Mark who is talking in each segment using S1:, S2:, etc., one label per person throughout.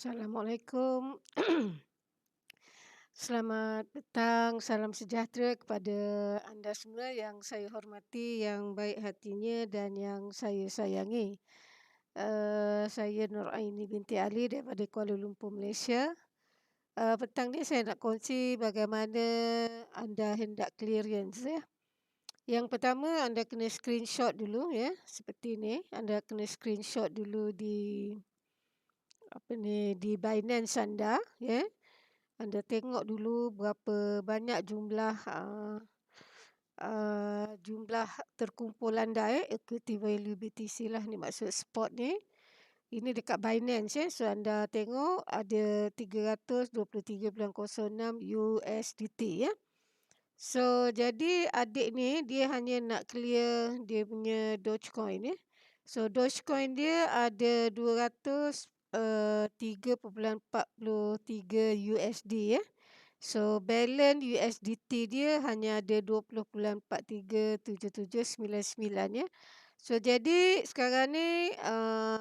S1: Assalamualaikum. Selamat petang, salam sejahtera kepada anda semua yang saya hormati, yang baik hatinya dan yang saya sayangi. Saya Nuraini binti Ali daripada Kuala Lumpur, Malaysia. Petang ni saya nak kongsi bagaimana anda hendak clearance ya. Yang pertama anda kena screenshot dulu ya, seperti ni. Anda kena screenshot dulu di Binance anda ya. Anda tengok dulu berapa banyak jumlah terkumpul anda equity value BTC lah ni, maksud spot ni. Ini dekat Binance ya. So anda tengok ada 323.06 USDT ya. So jadi adik ni dia hanya nak clear dia punya Dogecoin ya. So Dogecoin dia ada 3.43 USD ya. So balance USDT dia hanya ada 20.437799 ya. So jadi sekarang ni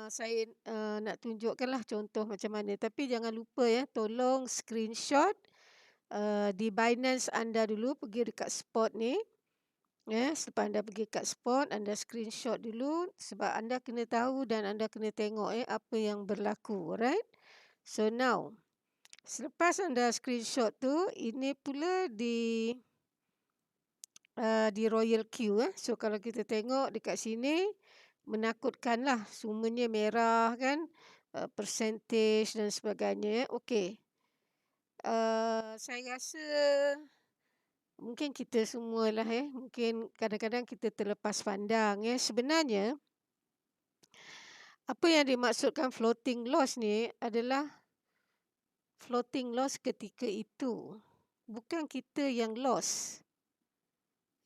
S1: saya nak tunjukkanlah contoh macam mana, tapi jangan lupa ya, tolong screenshot di Binance anda dulu, pergi dekat spot ni ya. Selepas anda pergi kat spot, anda screenshot dulu sebab anda kena tahu dan anda kena tengok apa yang berlaku, alright? So now selepas anda screenshot tu, ini pula di Royal Q . So kalau kita tengok dekat sini, menakutkanlah, semuanya merah kan, percentage dan sebagainya. Okey. Saya rasa mungkin kita semualah mungkin kadang-kadang kita terlepas pandang ya. Sebenarnya apa yang dimaksudkan floating loss ni adalah floating loss ketika itu. Bukan kita yang loss.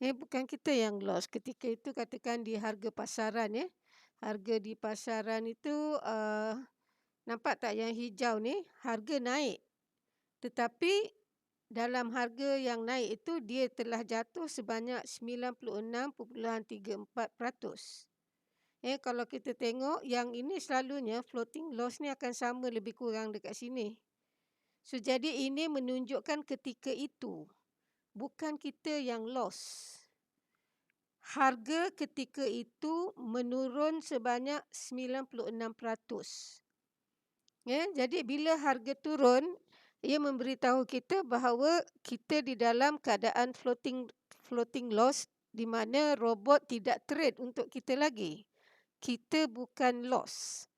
S1: Bukan kita yang loss. Ketika itu katakan di harga pasaran ya. Harga di pasaran itu nampak tak yang hijau ni? Harga naik. Tetapi dalam harga yang naik itu dia telah jatuh sebanyak 96.34%. Kalau kita tengok yang ini selalunya floating loss ni akan sama lebih kurang dekat sini. So jadi ini menunjukkan ketika itu, bukan kita yang loss. Harga ketika itu menurun sebanyak 96%. Jadi bila harga turun, ia memberitahu kita bahawa kita di dalam keadaan floating loss, di mana robot tidak trade untuk kita lagi. Kita bukan loss.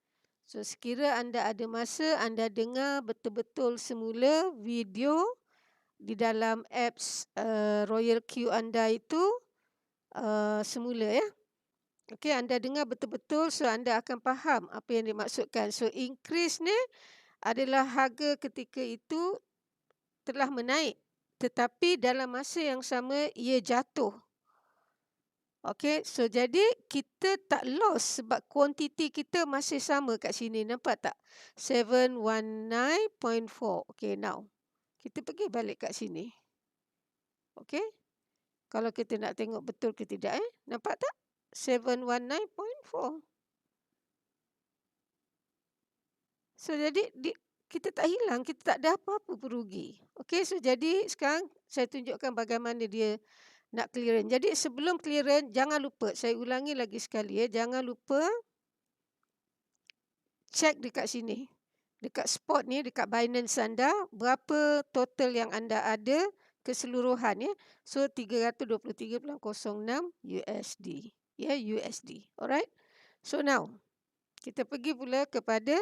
S1: So sekira anda ada masa, anda dengar betul-betul semula video di dalam apps Royal Q anda itu semula ya. Okey, anda dengar betul-betul, so anda akan faham apa yang dimaksudkan. So increase ni adalah harga ketika itu telah menaik, tetapi dalam masa yang sama ia jatuh. Okey, so jadi kita tak loss sebab kuantiti kita masih sama kat sini, nampak tak? 719.4. Okey, now kita pergi balik kat sini. Okey, kalau kita nak tengok betul ke tidak nampak tak? 719.4. So jadi kita tak hilang, kita tak ada apa-apa pun rugi. Okey, so jadi sekarang saya tunjukkan bagaimana dia nak clearance. Jadi sebelum clearance, jangan lupa, saya ulangi lagi sekali jangan lupa cek dekat sini. Dekat spot ni, dekat Binance anda, berapa total yang anda ada keseluruhan ya. So 323.06 USD. Ya, USD. Alright. So now kita pergi pula kepada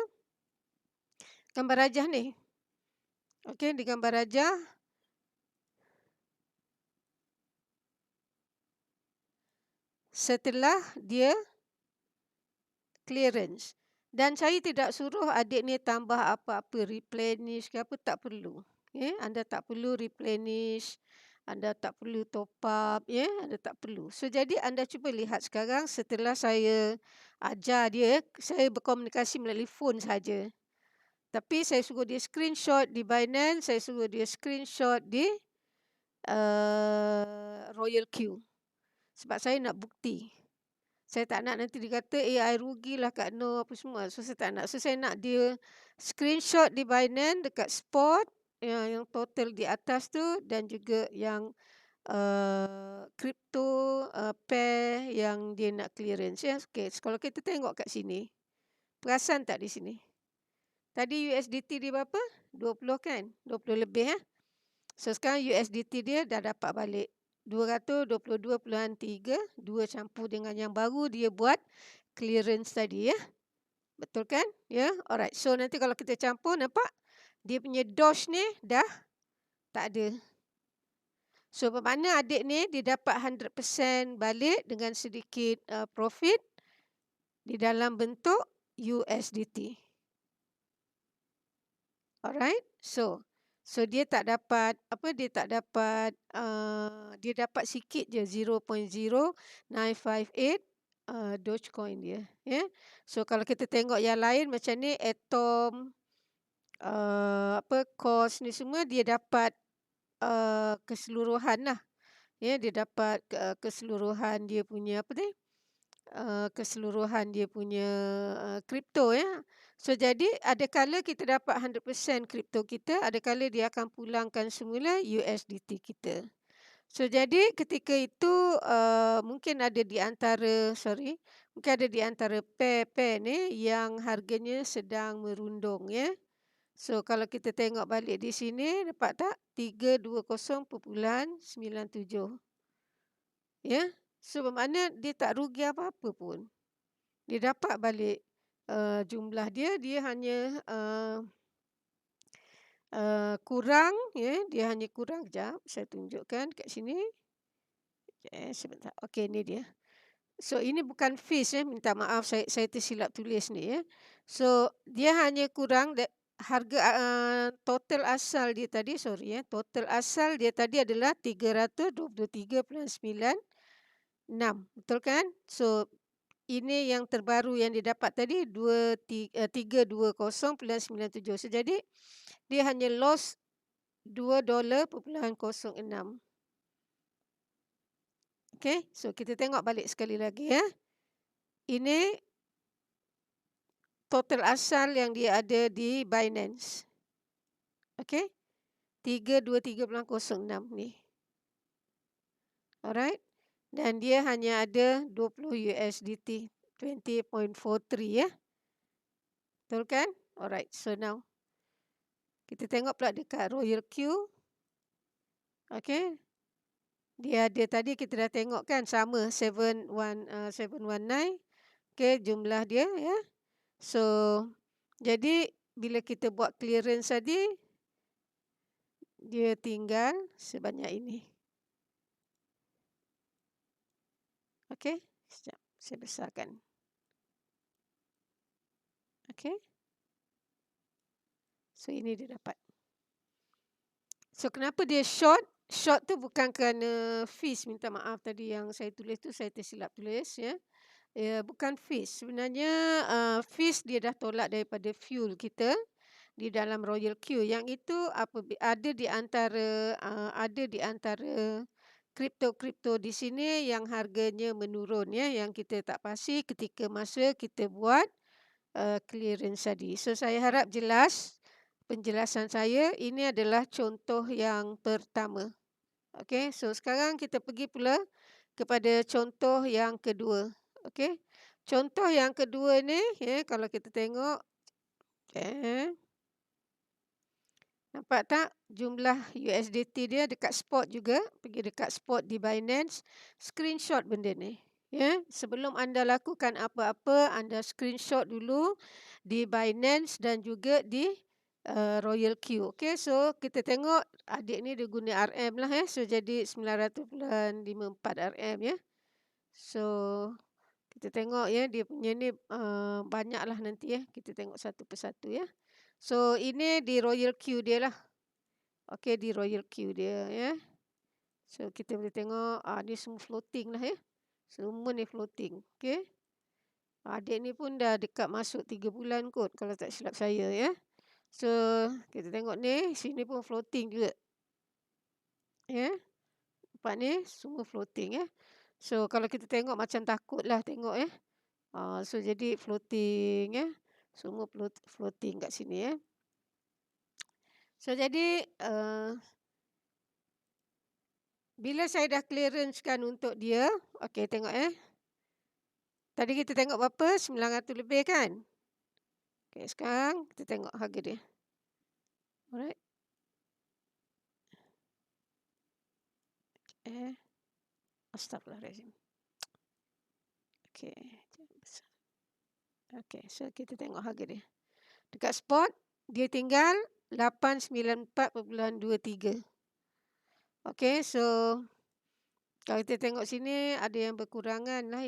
S1: gambar rajah ni. Okey, di gambar rajah setelah dia clearance. Dan saya tidak suruh adik ni tambah apa-apa, replenish ke apa, tak perlu. Anda tak perlu replenish, anda tak perlu top up, anda tak perlu. So jadi anda cuba lihat sekarang setelah saya ajar dia, saya berkomunikasi melalui phone saja. Tapi saya suruh dia screenshot di Binance, saya suruh dia screenshot di Royal Q. Sebab saya nak bukti. Saya tak nak nanti dia kata, "I rugilah Kak Noh," apa semua. So, saya tak nak. So, saya nak dia screenshot di Binance dekat spot, yang total di atas tu dan juga yang crypto pair yang dia nak clearance ya. Okey, kalau kita tengok kat sini, perasan tak di sini? Tadi USDT dia berapa? 20 kan? 20 lebih ya. So, sekarang USDT dia dah dapat balik 222.3, 2 campur dengan yang baru dia buat clearance tadi ya. Betul kan? Ya. Alright. So, nanti kalau kita campur, nampak? Dia punya dosh ni dah tak ada. So, bermakna adik ni dia dapat 100% balik dengan sedikit profit di dalam bentuk USDT. Alright. So dia tak dapat dia tak dapat dia dapat sikit je 0.0958 Dogecoin dia ya. So kalau kita tengok yang lain macam ni Atom cost ni semua dia dapat keseluruhan lah. Ya, dia dapat keseluruhan dia punya keseluruhan dia punya kripto ya. So jadi ada kala kita dapat 100% kripto kita, ada kala dia akan pulangkan semula USDT kita. So jadi ketika itu mungkin ada di antara pair-pair ni yang harganya sedang merundung ya. So kalau kita tengok balik di sini dapat tak 320.97. Ya. So bermakna dia tak rugi apa-apa pun. Dia dapat balik jumlah dia hanya kurang ya, dia hanya kurang. Kejap saya tunjukkan kat sini. Sebentar. Okey, ni dia. So ini bukan fees ya, minta maaf saya tersilap tulis ni ya. So dia hanya kurang harga total asal dia tadi total asal dia tadi adalah 323.96. Betul kan? So ini yang terbaru yang didapat tadi 320.97. So jadi dia hanya loss $2.06. Okey, so kita tengok balik sekali lagi ya. Ini total asal yang dia ada di Binance. Okey. 323.06 ni. Alright. Dan dia hanya ada 20 USDT, 20.43 ya. Betul kan? Alright. So now kita tengok pula dekat Royal Q. Okey. Dia ada tadi kita dah tengok kan sama 719. Okey, jumlah dia ya. So jadi bila kita buat clearance tadi dia tinggal sebanyak ini. Okey, sekejap saya besarkan. Okey. So ini dia dapat. So kenapa dia short? Short tu bukan kerana fees, minta maaf tadi yang saya tulis tu saya tersilap tulis ya. Ya, bukan fees. Sebenarnya fees dia dah tolak daripada fuel kita di dalam Royal Q. Yang itu ada di antara kripto-kripto di sini yang harganya menurun ya, yang kita tak pasti ketika masa kita buat clearance tadi. So saya harap jelas penjelasan saya. Ini adalah contoh yang pertama. Okey, so sekarang kita pergi pula kepada contoh yang kedua. Okey. Contoh yang kedua ni ya, kalau kita tengok nampak tak jumlah USDT dia dekat spot juga, pergi dekat spot di Binance, screenshot benda ni. Ya, sebelum anda lakukan apa-apa, anda screenshot dulu di Binance dan juga di Royal Q. Okey, so kita tengok adik ni dia guna RM lah ya. So jadi 900.54 RM ya. So kita tengok ya dia punya ni banyaklah nanti ya. Kita tengok satu persatu ya. So ini di Royal Q dia lah. Okey, di Royal Q dia ya. So kita boleh tengok ni semua floating lah ya. Semua ni floating. Okey. Adik ni pun dah dekat masuk 3 bulan kot kalau tak silap saya ya. So kita tengok ni, sini pun floating juga. Ya. Nampak ni semua floating ya. So kalau kita tengok macam takutlah tengok so jadi floating semua floating kat sini So jadi bila saya dah clearancekan untuk dia, okey tengok Tadi kita tengok berapa? 900 lebih kan? Okey, sekarang kita tengok harga dia. Alright. Astagfirullahalazim. Okey, okey, so kita tengok harga dia. Dekat spot dia tinggal 894.23. Okey, so kalau kita tengok sini ada yang berkurangan lah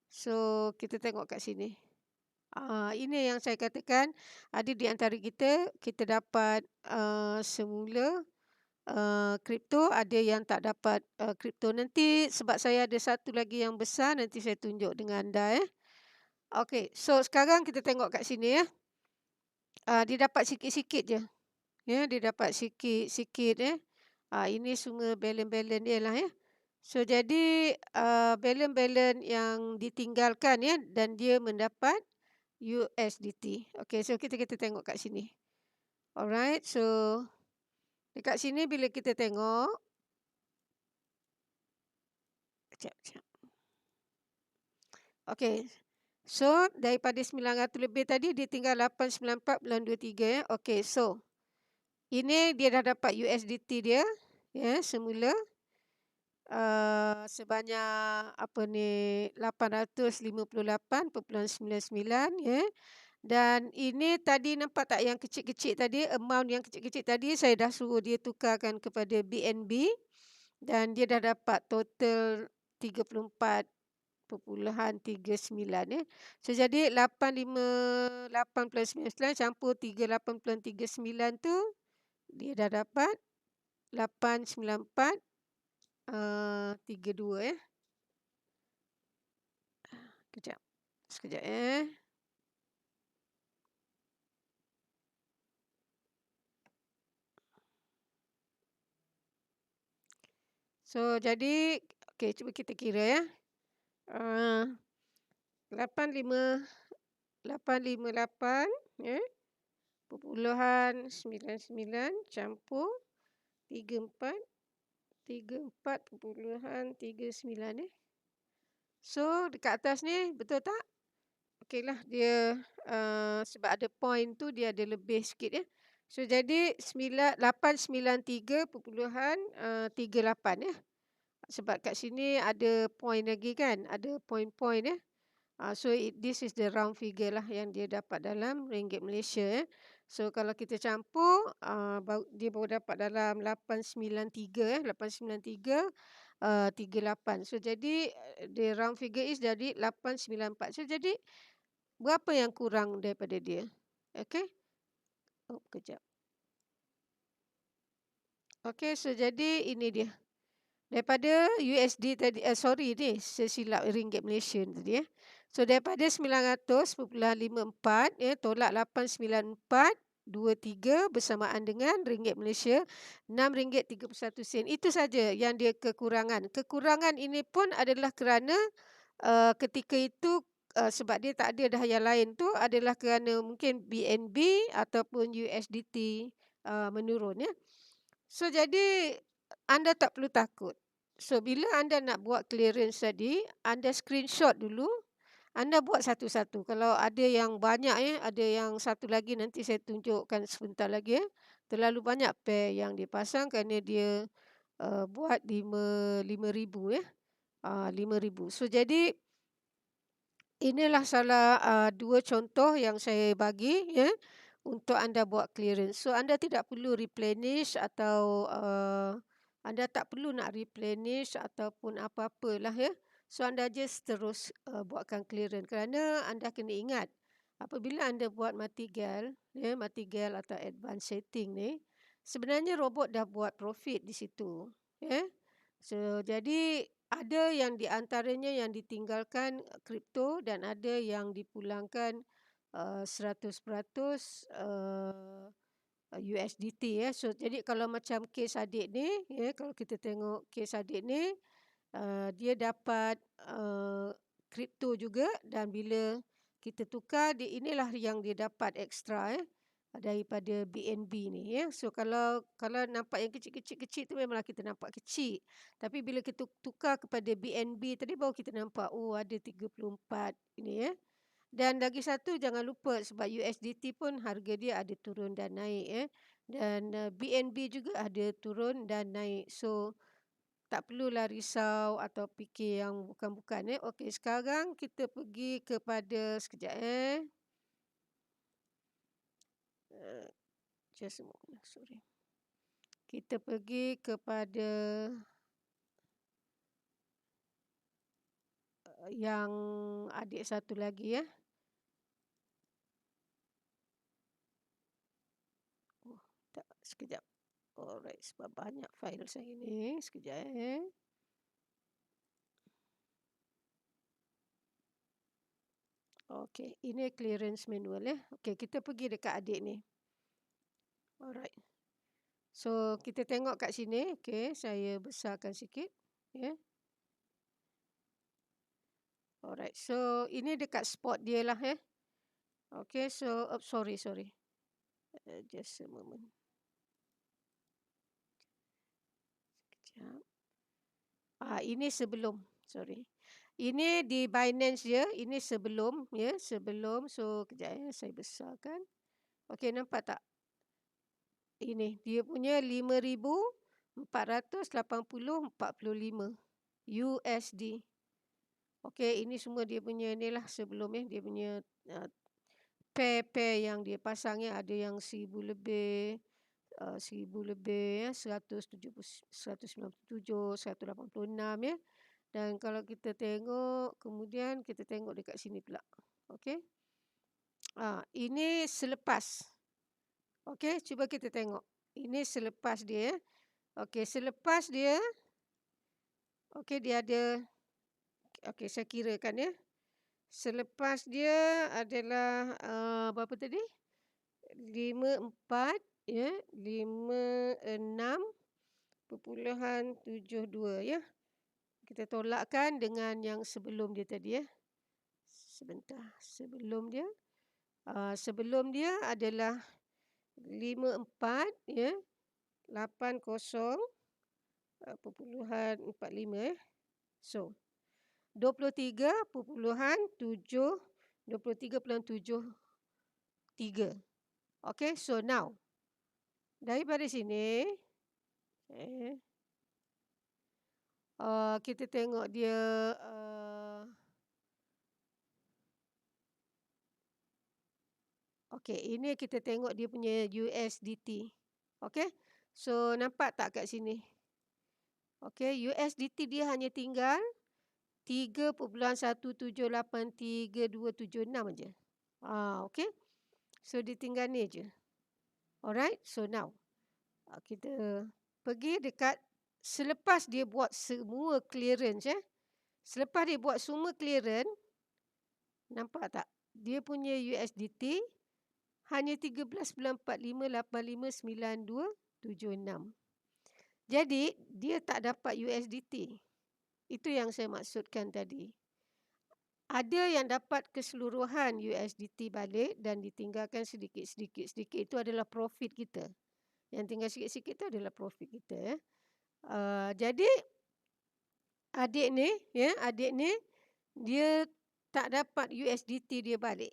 S1: So kita tengok kat sini. Ini yang saya katakan ada di antara kita dapat semula kripto, ada yang tak dapat kripto. Nanti sebab saya ada satu lagi yang besar, nanti saya tunjuk dengan anda Okey, so sekarang kita tengok kat sini dia dapat sikit-sikit je. Dia dapat sikit-sikit ini semua balance-balance dia lah So jadi balance-balance yang ditinggalkan dan dia mendapat USDT. Okey, so kita tengok kat sini. Alright, so dekat sini bila kita tengok Sekejap. Okey. So daripada 900 lebih tadi dia tinggal 894.23 Okey, so ini dia dah dapat USDT dia semula sebanyak 858.99 dan ini tadi nampak tak yang kecil-kecil tadi, amount yang kecil-kecil tadi saya dah suruh dia tukarkan kepada BNB dan dia dah dapat total 34.39 So jadi 858.99 campur 38.39 tu dia dah dapat 894.32 Sekejap So jadi okey cuba kita kira 858 .99 campur 34.39 So dekat atas ni betul tak? Okeylah dia sebab ada point tu dia ada lebih sikit So jadi 893.38 Sebab kat sini ada point lagi kan, ada point-point So this is the round figure lah yang dia dapat dalam ringgit Malaysia So kalau kita campur dia baru dapat dalam 893 38 So jadi the round figure is jadi 894 So jadi berapa yang kurang daripada dia? Okey. Kejap. Okey, so jadi ini dia. Daripada USD tadi ni sesilap ringgit Malaysia tadi So daripada 900.54 tolak 894.23 bersamaan dengan ringgit Malaysia RM6.31. Itu saja yang dia kekurangan. Kekurangan ini pun adalah kerana ketika itu sebab dia tak ada dah yang lain tu adalah kerana mungkin BNB ataupun USDT menurun So jadi anda tak perlu takut. So bila anda nak buat clearance tadi, anda screenshot dulu, anda buat satu-satu. Kalau ada yang banyak ada yang satu lagi nanti saya tunjukkan sebentar lagi Terlalu banyak pair yang dipasang kerana dia buat 5,000 5,000. So jadi inilah salah dua contoh yang saya bagi untuk anda buat clearance. So anda tidak perlu replenish atau anda tak perlu nak replenish ataupun apa-apalah So anda just terus buatkan clearance kerana anda kena ingat apabila anda buat martingale atau advanced setting ni sebenarnya robot dah buat profit di situ So jadi ada yang di antaranya yang ditinggalkan kripto dan ada yang dipulangkan 100% USDT So jadi kalau macam kes adik ni kalau kita tengok kes adik ni dia dapat kripto juga, dan bila kita tukar, inilah yang dia dapat ekstra daripada BNB ni ya. So kalau nampak yang kecil-kecil tu memanglah kita nampak kecil. Tapi bila kita tukar kepada BNB tadi baru kita nampak ada 34 ini ya. Dan lagi satu jangan lupa, sebab USDT pun harga dia ada turun dan naik ya. Dan BNB juga ada turun dan naik. So tak perlulah risau atau fikir yang bukan-bukan Okey, sekarang kita pergi kepada sekejap just a moment, sorry. Kita pergi kepada yang adik satu lagi ya. Tak, sekejap. Alright, sebab banyak fail saya ni. Sekejap Okey, ini clearance manual Okey, kita pergi dekat adik ni. Alright. So, kita tengok kat sini. Okey, saya besarkan sikit. Alright, so ini dekat spot dia lah Okey, so sorry. Just a moment. Sekejap. Ini sebelum, sorry. Ini di Binance dia, ini sebelum sebelum. So kejap saya besarkan. Okey, nampak tak? Ini dia punya 5,480.45 USD. Okey, ini semua dia punya inilah sebelum dia punya pair yang dia pasang ada yang 1,000 lebih, 1,000 lebih 197, 186 Dan kalau kita tengok, kemudian kita tengok dekat sini pula. Okey. Ini selepas. Okey, cuba kita tengok. Ini selepas dia Okey, selepas dia. Okey, dia ada. Okey, saya kirakan Selepas dia adalah berapa tadi? 54 56.72 Kita tolakkan dengan yang sebelum dia tadi Sebentar, sebelum dia adalah 54 80.45 So 23.73. Okey, so now daripada sini kita tengok dia okey, ini kita tengok dia punya USDT. Okey, so nampak tak kat sini? Okey, USDT dia hanya tinggal 3.1783276 aja. Okey. So dia tinggal ni je. Alright, so now kita pergi dekat selepas dia buat semua clearance Selepas dia buat semua clearance, nampak tak? Dia punya USDT hanya 13.45859276. Jadi dia tak dapat USDT. Itu yang saya maksudkan tadi. Ada yang dapat keseluruhan USDT balik dan ditinggalkan sedikit-sedikit. Itu adalah profit kita. Yang tinggal sikit-sikit itu adalah profit kita Jadi adik ni dia tak dapat USDT dia balik.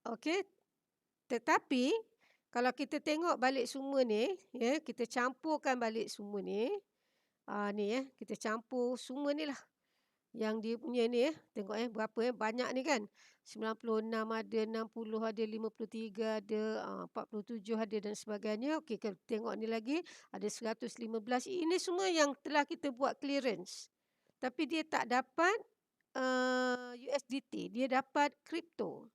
S1: Okey. Tetapi kalau kita tengok balik semua ni kita campurkan balik semua ni. Kita campur semua ni lah. Yang dia punya ni tengok berapa banyak ni kan. 96 ada, 60 ada, 53 ada, 47 ada dan sebagainya. Okey, kita tengok ni lagi ada 115. Ini semua yang telah kita buat clearance. Tapi dia tak dapat USDT, dia dapat kripto.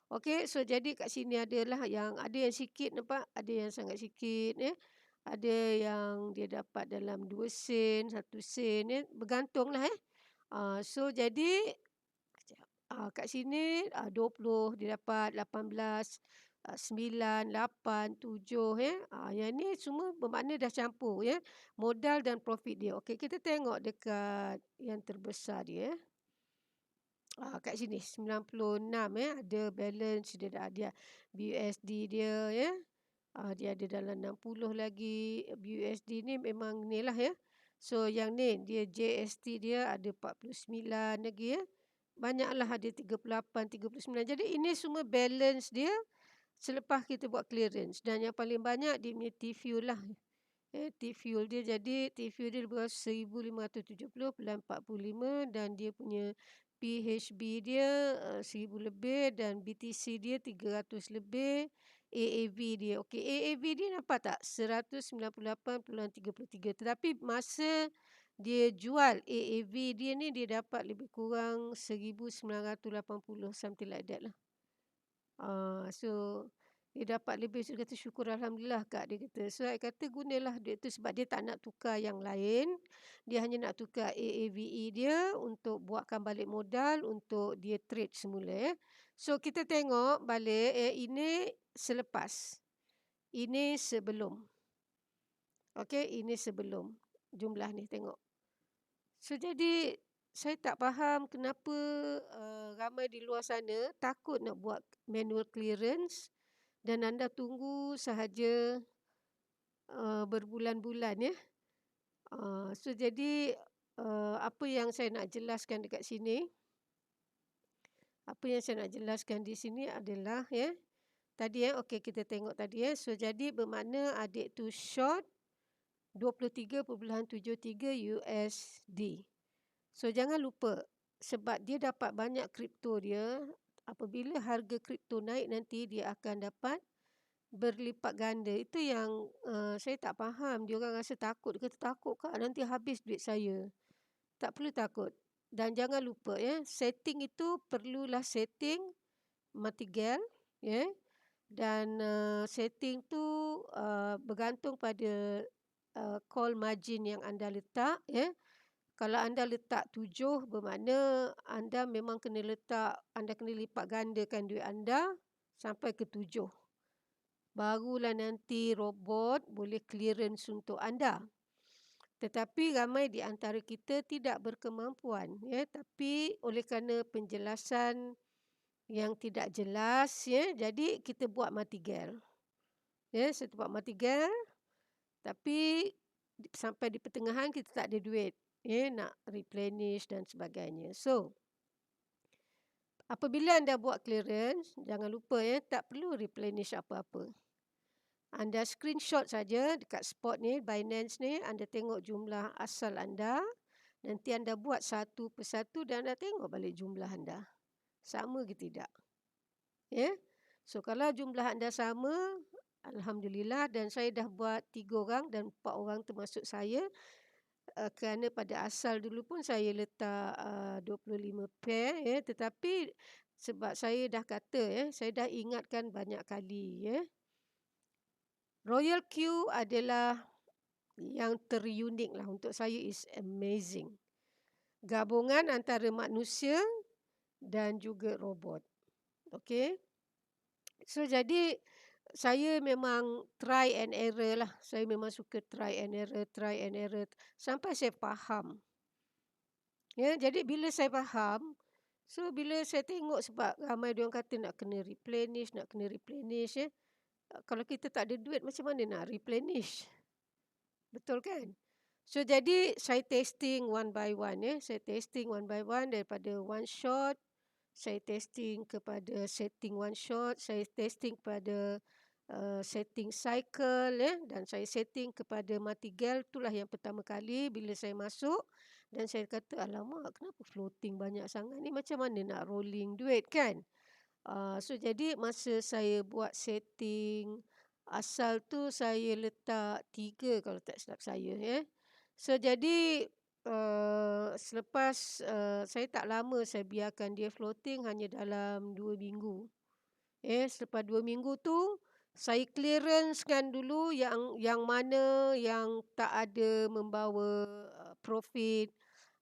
S1: Okey, so jadi kat sini adalah yang ada yang sikit nampak, ada yang sangat sikit Ada yang dia dapat dalam 2 sen, 1 sen bergantunglah So jadi kat sini 20 dia dapat 18. 9, 8, 7 yang ni semua bermakna dah campur modal dan profit dia. Okey, kita tengok dekat yang terbesar dia. Kat sini 96 ada balance dia BUSD dia dia ada dalam 60 lagi. BUSD ni memang ni lah So yang ni dia JST dia ada 49 lagi Banyaklah ada 38, 39. Jadi ini semua balance dia selepas kita buat clearance. Dan yang paling banyak dia punya T-fuel lah. T-fuel dia, jadi T-fuel dia lebih 1570.45 dan dia punya PHB dia 1000 lebih dan BTC dia 300 lebih. AAV dia, okey, AAV dia nampak tak? 198.33. Tetapi masa dia jual AAV dia ni dia dapat lebih kurang 1980, something like that lah. So dia dapat lebih, so dia kata syukur Alhamdulillah Kak, dia kata. So saya kata gunalah duit tu sebab dia tak nak tukar yang lain. Dia hanya nak tukar AAVE dia untuk buatkan balik modal untuk dia trade semula So kita tengok balik ini selepas. Ini sebelum. Okey, ini sebelum. Jumlah ni tengok. So jadi saya tak faham kenapa ramai di luar sana takut nak buat manual clearance dan anda tunggu sahaja berbulan-bulan So jadi apa yang saya nak jelaskan dekat sini, apa yang saya nak jelaskan di sini adalah tadi okey kita tengok tadi So jadi bermakna adik tu short 23.73 USD. So jangan lupa sebab dia dapat banyak kripto dia, apabila harga kripto naik nanti dia akan dapat berlipat ganda. Itu yang saya tak faham. Dia orang rasa takut. Dia kata takut Kak nanti habis duit saya. Tak perlu takut. Dan jangan lupa setting itu perlulah setting martingale dan setting tu bergantung pada call margin yang anda letak Kalau anda letak 7 bermakna anda memang kena letak, anda kena lipat gandakan duit anda sampai ke 7. Barulah nanti robot boleh clearance untuk anda. Tetapi ramai di antara kita tidak berkemampuan tapi oleh kerana penjelasan yang tidak jelas jadi kita buat martingale. Saya buat martingale tapi sampai di pertengahan kita tak ada duit nak replenish dan sebagainya. So apabila anda buat clearance, jangan lupa tak perlu replenish apa-apa. Anda screenshot saja dekat spot ni, Binance ni, anda tengok jumlah asal anda, nanti anda buat satu persatu dan anda tengok balik jumlah anda. Sama ke tidak? So kalau jumlah anda sama, Alhamdulillah, dan saya dah buat 3 orang dan 4 orang termasuk saya. Kerana pada asal dulu pun saya letak 25 pair tetapi sebab saya dah kata saya dah ingatkan banyak kali Royal Q adalah yang terunik lah untuk saya, is amazing. Gabungan antara manusia dan juga robot. Okey. So jadi saya memang try and error lah. Saya memang suka try and error sampai saya faham. Jadi bila saya faham, so bila saya tengok sebab ramai dia orang kata nak kena replenish Kalau kita tak ada duit macam mana nak replenish? Betul kan? So jadi saya testing one by one Saya testing one by one daripada one shot, saya testing kepada setting one shot, saya testing kepada setting cycle dan saya setting kepada martingale. Itulah yang pertama kali bila saya masuk dan saya kata alamak kenapa floating banyak sangat ni, macam mana nak rolling duit kan. So jadi masa saya buat setting asal tu saya letak 3 kalau tak silap saya So jadi selepas saya tak lama saya biarkan dia floating hanya dalam 2 minggu. Selepas 2 minggu tu saya clearancekan dulu yang mana yang tak ada membawa profit,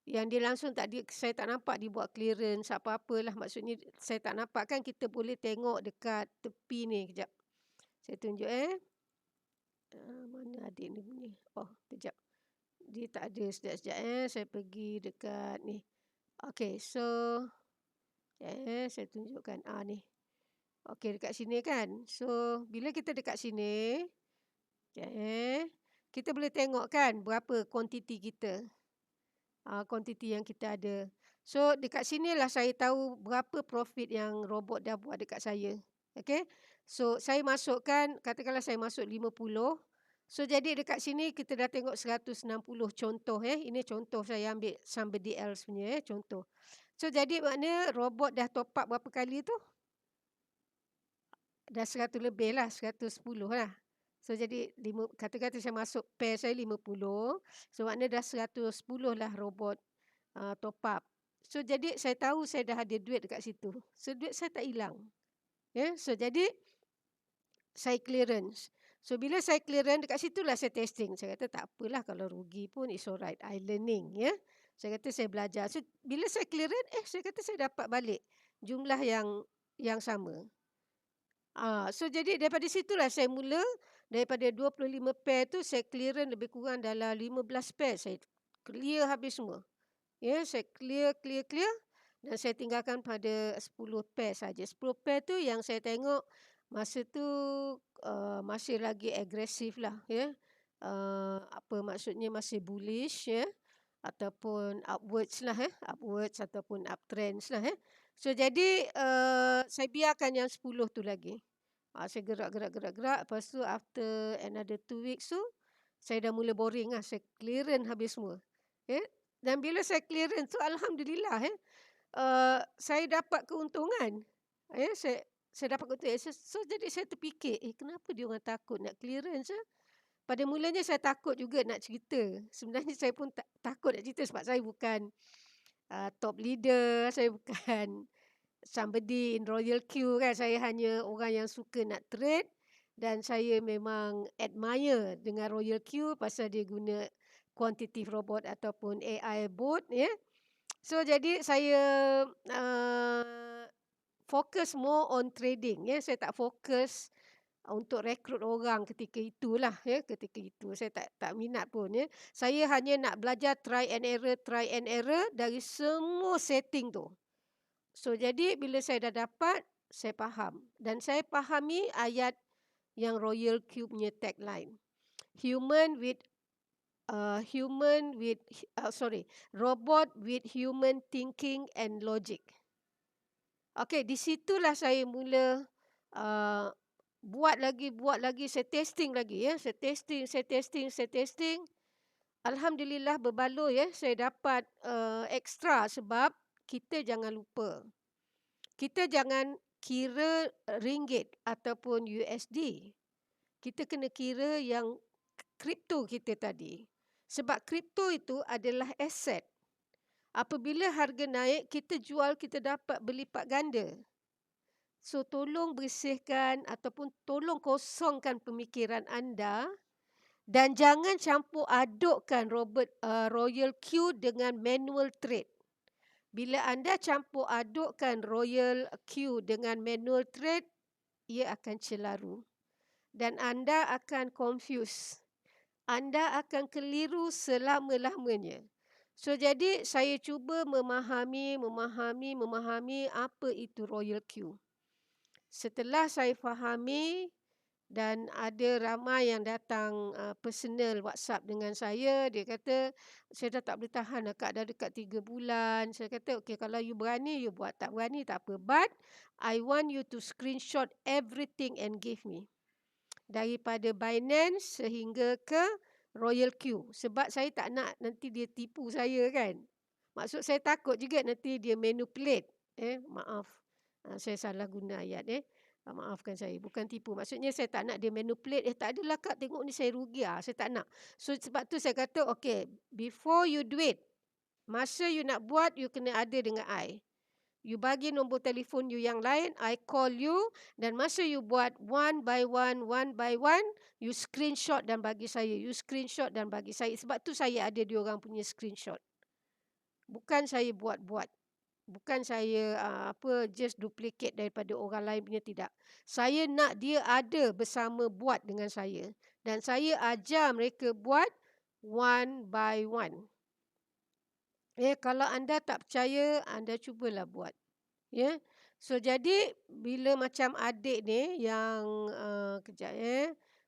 S1: Yang dia langsung saya tak nampak dia buat clearance apa-apalah. Maksudnya saya tak nampak kan, kita boleh tengok dekat tepi ni. Kejap. Saya tunjuk mana adik ni punya. Oh, kejap. Dia tak ada sekejap-sekejap Saya pergi dekat ni. Okey, so saya tunjukkan. Ni. Okey, dekat sini kan. So, bila kita dekat sini, kita boleh tengok kan berapa kuantiti kita. Kuantiti yang kita ada. So, dekat sinilah saya tahu berapa profit yang robot dah buat dekat saya. Okey. So, saya masukkan, katakanlah saya masuk 50. So, jadi dekat sini kita dah tengok 160 contoh. Ini contoh saya ambil somebody else punya contoh. So, jadi maknanya robot dah top up berapa kali tu? Dah 100 lebih lah, 110 lah. So, jadi kata-kata saya masuk pair saya 50. So, maknanya dah 110 lah robot top up. So, jadi saya tahu saya dah ada duit dekat situ. So, duit saya tak hilang. So, jadi saya clearance. So, bila saya clearance, dekat situlah saya testing. Saya kata tak apalah, kalau rugi pun it's alright. I learning. Saya kata saya belajar. So, bila saya clearance, saya kata saya dapat balik jumlah yang sama. So, jadi daripada situlah saya mula. Daripada 25 pair tu, saya clearance lebih kurang dalam 15 pair. Saya clear habis semua. Saya clear. Dan saya tinggalkan pada 10 pair saja. 10 pair tu yang saya tengok masa tu masih lagi agresif lah. Apa maksudnya, masih bullish ataupun upwards lah. Upwards ataupun uptrends lah. So, jadi saya biarkan yang 10 tu lagi. Saya gerak. Lepas tu after another 2 weeks tu, saya dah mula boring lah. Saya clearance habis semua. Dan bila saya clearance tu, alhamdulillah saya dapat keuntungan. Saya dapat keuntungan. So, jadi saya terfikir, kenapa dia orang takut nak clearance? Pada mulanya saya takut juga nak cerita. Sebenarnya saya pun takut nak cerita sebab saya bukan top leader. Saya bukan somebody in royal queue kan. Saya hanya orang yang suka nak trade. Dan saya memang admire dengan royal queue pasal dia guna quantitative robot ataupun AI bot. So, jadi saya fokus more on trading. Saya tak fokus untuk rekrut orang ketika itulah. Ketika itu saya tak minat pun. Saya hanya nak belajar try and error dari semua setting tu. So, jadi bila saya dah dapat, saya faham. Dan saya fahami ayat yang Royal Q punya tagline. Robot with human thinking and logic. Okey, di situlah saya mula buat lagi, saya testing lagi. Saya testing. Alhamdulillah berbaloi saya dapat ekstra sebab kita jangan lupa. Kita jangan kira ringgit ataupun USD. Kita kena kira yang kripto kita tadi. Sebab kripto itu adalah aset. Apabila harga naik, kita jual, kita dapat berlipat ganda. So, tolong bersihkan ataupun tolong kosongkan pemikiran anda dan jangan campur adukkan Royal Q dengan manual trade. Bila anda campur adukkan Royal Q dengan manual trade, ia akan celaru. Dan anda akan confuse. Anda akan keliru selama-lamanya. So, jadi saya cuba memahami apa itu Royal Q. Setelah saya fahami dan ada ramai yang datang personal WhatsApp dengan saya, dia kata, saya dah tak boleh tahan Kak, dah dekat 3 bulan. Saya kata, okey, kalau you berani, you buat. Tak berani, tak apa. But, I want you to screenshot everything and give me. Daripada Binance sehingga ke Royal Q. Sebab saya tak nak nanti dia tipu saya kan. Maksud saya takut juga nanti dia manipulate. Maaf. Saya salah guna ayat. Maafkan saya. Bukan tipu. Maksudnya saya tak nak dia manipulate. Tak adalah Kak, tengok ni saya rugi. Saya tak nak. So, sebab tu saya kata, okay, before you do it, masa you nak buat, you kena ada dengan I. You bagi nombor telefon you yang lain, I call you, dan masa you buat one by one, you screenshot dan bagi saya. Sebab tu saya ada diorang punya screenshot. Bukan saya buat-buat. Bukan saya, just duplicate daripada orang lain punya, tidak. Saya nak dia ada bersama buat dengan saya dan saya ajar mereka buat one by one. Kalau anda tak percaya, anda cubalah buat. So jadi bila macam adik ni yang, kejap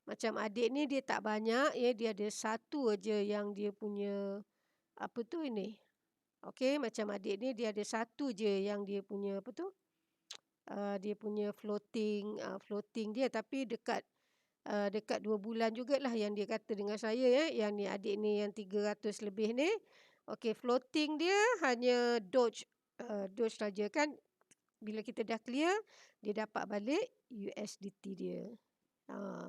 S1: macam adik ni dia tak banyak, dia ada satu aja yang dia punya, apa tu ini, okey, macam adik ni dia ada satu je yang dia punya, apa tu, dia punya floating dia, tapi dekat 2 bulan jugalah yang dia kata dengan saya, yang ni adik ni yang 300 lebih ni. Okey, floating dia hanya Doge saja kan. Bila kita dah clear, dia dapat balik USDT dia.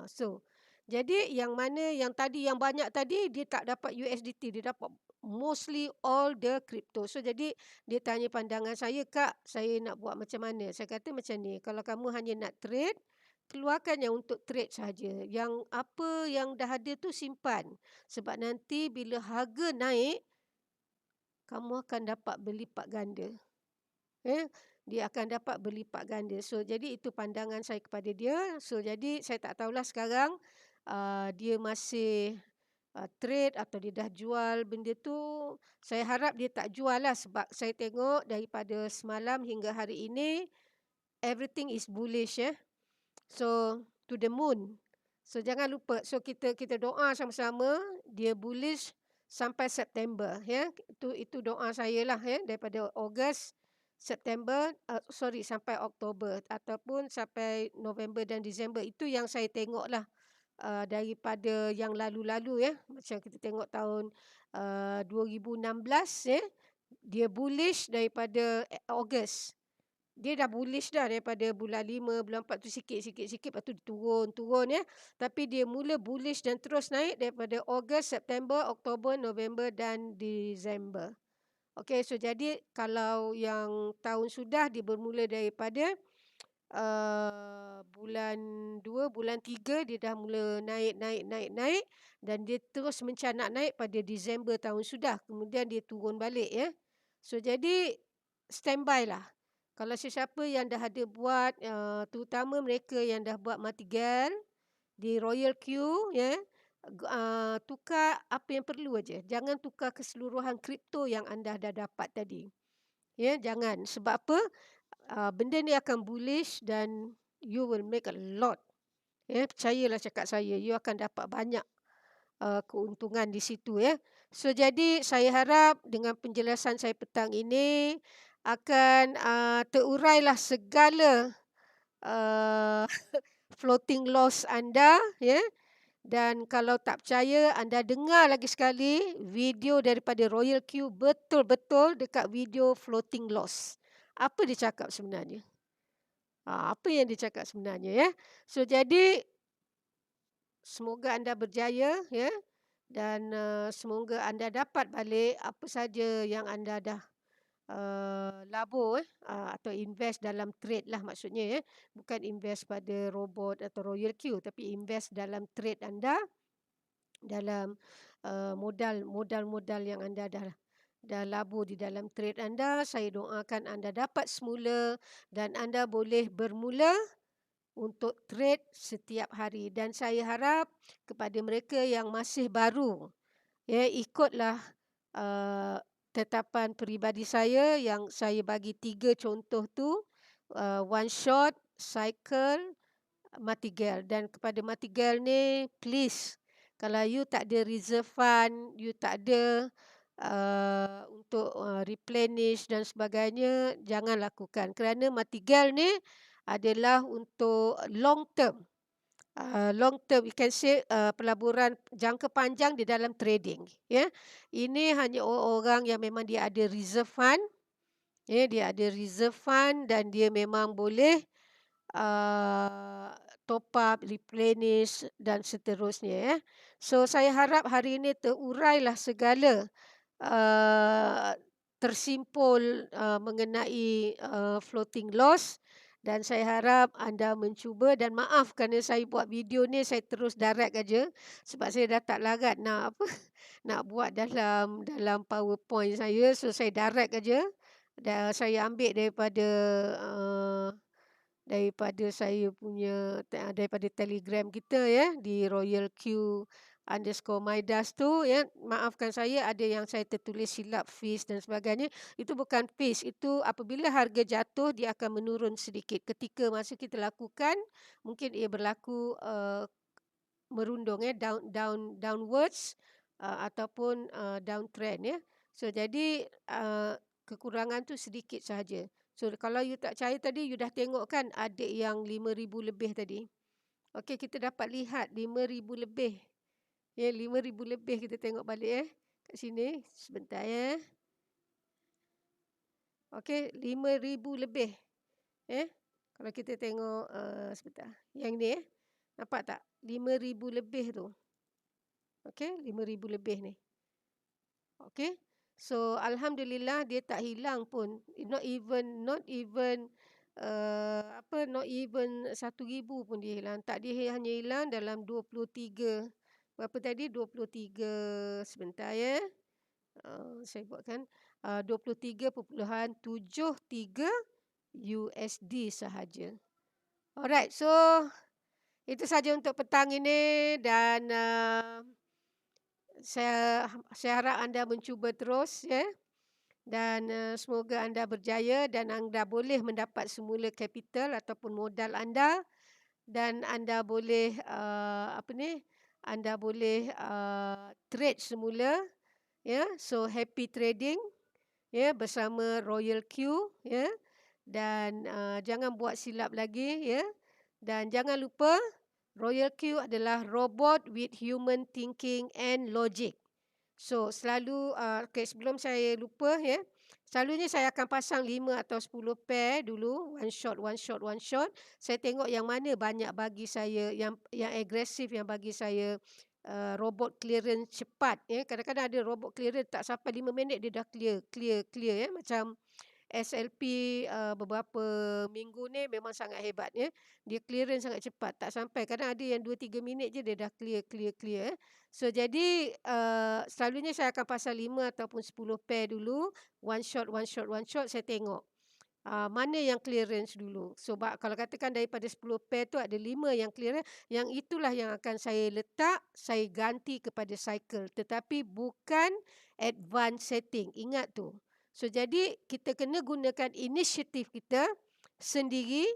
S1: So, jadi yang mana yang tadi yang banyak tadi dia tak dapat USDT, dia dapat mostly all the crypto. So, jadi dia tanya pandangan saya, "Kak, saya nak buat macam mana?" Saya kata macam ni, "Kalau kamu hanya nak trade, keluarkan yang untuk trade saja. Yang apa yang dah ada tu simpan. Sebab nanti bila harga naik, kamu akan dapat berlipat ganda." Dia akan dapat berlipat ganda. So, jadi itu pandangan saya kepada dia. So, jadi saya tak tahulah sekarang dia masih trade atau dia dah jual benda tu. Saya harap dia tak jual lah, sebab saya tengok daripada semalam hingga hari ini everything is bullish. So, to the moon. So, jangan lupa. So, kita doa sama-sama dia bullish sampai September. Itu doa saya lah, daripada Ogos, September, sampai Oktober ataupun sampai November dan Disember. Itu yang saya tengok lah daripada yang lalu-lalu. Macam kita tengok tahun 2016, dia bullish daripada Ogos. Dia dah bullish dah daripada bulan 5, bulan 4 tu sikit-sikit, lepas tu turun. Tapi dia mula bullish dan terus naik daripada Ogos, September, Oktober, November dan Disember. Okey, so jadi kalau yang tahun sudah dia bermula daripada bulan 2, bulan 3 dia dah mula naik dan dia terus mencanak naik pada Disember tahun sudah. Kemudian dia turun balik. So jadi standby lah. Kalau sesiapa yang dah ada buat, terutama mereka yang dah buat martingale di Royal Q, tukar apa yang perlu aja. Jangan tukar keseluruhan kripto yang anda dah dapat tadi. Jangan. Sebab apa? Benda ni akan bullish dan you will make a lot. Percayalah cakap saya, you akan dapat banyak keuntungan di situ. So jadi saya harap dengan penjelasan saya petang ini akan terurailah segala floating loss anda. Dan kalau tak percaya, anda dengar lagi sekali video daripada Royal Q betul-betul dekat video floating loss. Apa dia cakap sebenarnya? Apa yang dia cakap sebenarnya? So jadi semoga anda berjaya, dan semoga anda dapat balik apa saja yang anda dah labur atau invest dalam trade lah maksudnya. Bukan invest pada robot atau Royal Q, tapi invest dalam trade anda, dalam modal yang anda dah labur di dalam trade anda. Saya doakan anda dapat semula dan anda boleh bermula untuk trade setiap hari. Dan saya harap kepada mereka yang masih baru, ikutlah tetapan peribadi saya yang saya bagi 3 contoh tu, one shot, cycle, martingale. Dan kepada martingale ni, please, kalau you tak ada reserve fund, you tak ada untuk replenish dan sebagainya, jangan lakukan. Kerana martingale ni adalah untuk long term. Long term, you can say pelaburan jangka panjang di dalam trading. Ini hanya orang yang memang dia ada reserve fund. Dia ada reserve fund dan dia memang boleh top up, replenish dan seterusnya. So saya harap hari ini terurailah segala tersimpul mengenai floating loss. dan saya harap anda mencuba, dan maaf kerana saya buat video ni saya terus direct aja sebab saya dah tak larat nak apa nak buat dalam PowerPoint saya, so saya direct aja. Dan saya ambil daripada saya punya daripada Telegram kita ya, di royalq_mydas tu ya. Maafkan saya ada yang saya tertulis silap fees dan sebagainya. Itu bukan fees, itu apabila harga jatuh dia akan menurun sedikit. Ketika masa kita lakukan mungkin ia berlaku merundung ya, downwards ataupun downtrend ya. So jadi kekurangan tu sedikit sahaja. So kalau you tak percaya tadi, you dah tengok kan ada yang 5,000 lebih tadi. Okey, kita dapat lihat 5,000 lebih. Ya, 5,000 lebih kita tengok balik kat sini. Sebentar ya. Okey, 5,000 lebih. Kalau kita tengok sebentar. Yang ni nampak tak? 5,000 lebih tu. Okey, 5,000 lebih ni. Okey. So alhamdulillah dia tak hilang pun. Not even not even 1,000 pun dia hilang. Tak, dia hanya hilang dalam 23. Berapa tadi? 23 sebentar ya. Saya buatkan 23.73 USD sahaja. Alright, so itu saja untuk petang ini, dan saya harap anda mencuba terus ya, dan semoga anda berjaya dan anda boleh mendapat semula capital ataupun modal anda, dan anda boleh anda boleh trade semula ya. So happy trading ya bersama royalq ya, dan jangan buat silap lagi ya, dan jangan lupa royalq adalah robot with human thinking and logic. So selalu sebelum saya lupa ya, selalunya saya akan pasang 5 atau 10 pair dulu, one shot. Saya tengok yang mana banyak bagi saya, yang agresif, yang bagi saya robot clearance cepat ya. Kadang-kadang ada robot clearance tak sampai 5 minit dia dah clear ya, macam SLP beberapa minggu ni memang sangat hebat ya. Dia clearance sangat cepat, tak sampai, kadang ada yang 2-3 minit je dia dah clear. So jadi selalunya saya akan pasang 5 ataupun 10 pair dulu, one shot saya tengok mana yang clearance dulu. So kalau katakan daripada 10 pair tu ada 5 yang clearance, yang itulah yang akan saya letak, saya ganti kepada cycle, tetapi bukan advance setting. Ingat tu. So jadi kita kena gunakan inisiatif kita sendiri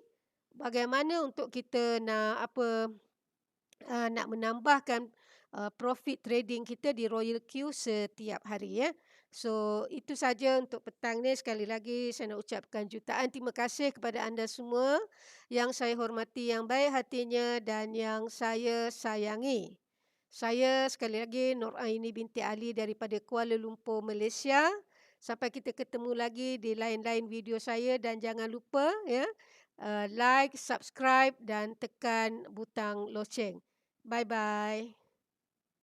S1: bagaimana untuk kita nak nak menambahkan profit trading kita di royalq setiap hari ya. So itu saja untuk petang ni. Sekali lagi saya nak ucapkan jutaan terima kasih kepada anda semua yang saya hormati, yang baik hatinya dan yang saya sayangi. Saya sekali lagi Nur Aini binti Ali daripada Kuala Lumpur, Malaysia. Sampai kita ketemu lagi di lain-lain video saya, dan jangan lupa ya like, subscribe dan tekan butang loceng. Bye-bye.